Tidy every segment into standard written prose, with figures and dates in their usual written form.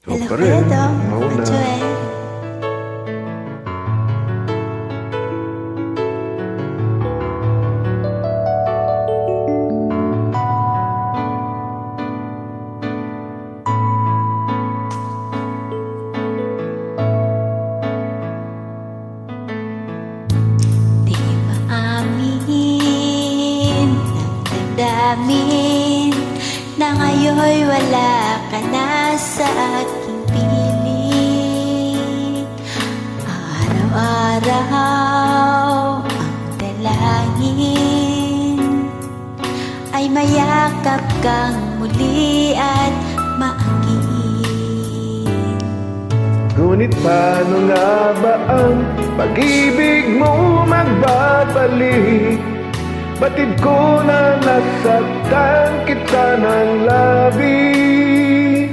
Hello, Kuya Dong. Joel. Di maamin ng damdamin na ngayon'y wala ka na sa aking piling. Araw-araw ang dalangin ay mayakap kang muli at maangkin. Ngunit paano nga ba ang pag-ibig mo magbabalik? Batid ko na nasaktan kita ng labis,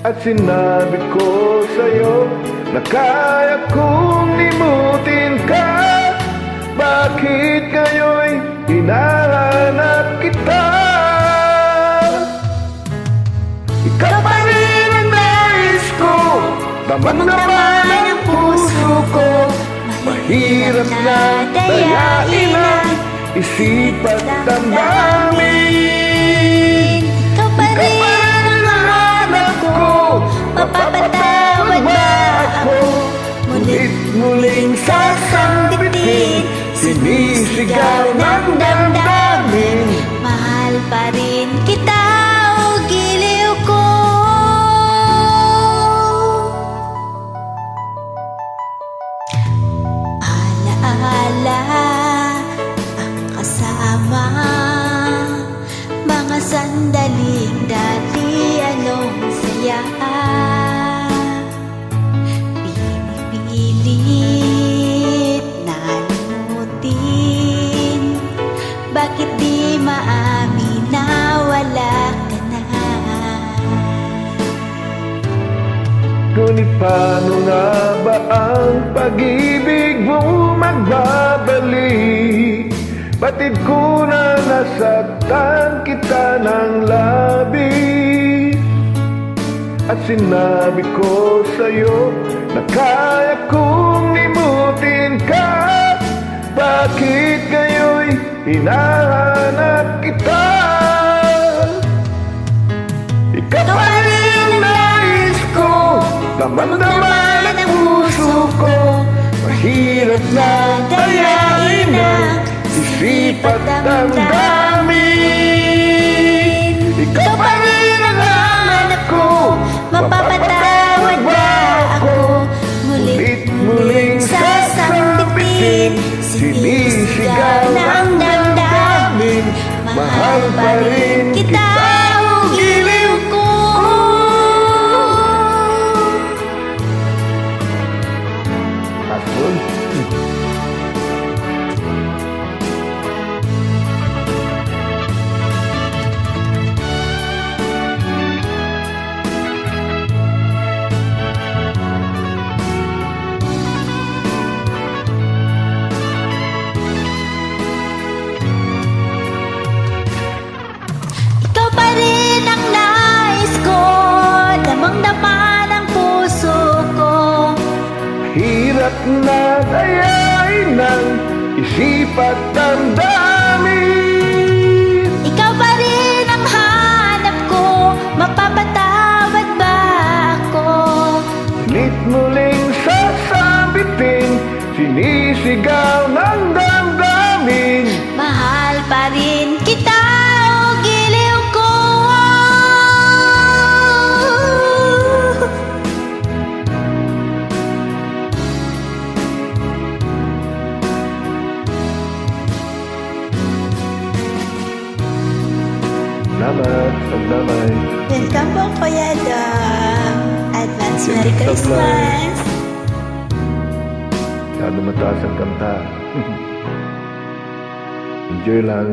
at sinabi ko sa'yo na kaya kong limutin ka. Bakit ngayon'y hinahanap kita? Ikaw pa rin ang nais ko, damang-daman ang puso ko. Mahirap na dayain ang isip at damdamin. Ikaw pa rin ang hanap ko, mapapatawad ba ako? Ngunit muling sasambitin, sinisigaw ng damdamin. Mahal pa rin kita, o giliw ko. Alaala ang kasama, mga sandaling dati anong saya. Pinipilit na limutin, bakit di maamin na wala ka na? Ngunit paano nga ba ang pag-ibig mo magbabalik? Batid ko na nasaktan kita ng labis, at sinabi ko sa'yo na kaya kong limutin ka. Bakit ngayon'y hinahanap kita? Ikaw pa rin ang nais ko, damang-daman ang puso ko. Mahirap na dayain ang isip at damdamin. Ikaw pa rin ang hanap ko, Mapapatawad ba ako? muling sasambitin, sinisigaw ng damdamin. Mahal pa rin kita, o giliw ko. Asbon. Ikaw pa rin ang nais ko, damang-dama ng puso ko. Hirap na dayain ng isip at damdamin. Ikaw pa rin ang hanap ko, mapapatawad ba ako? Ngunit muling sasabitin, sinisigaw ng damdamin. Mahal pa rin kita, o giliw ko. Salamat, pagdamay. Welcome po, Kuya Dong. Advance Merry Christmas. Masyado mataas ang kanta. Enjoy lang.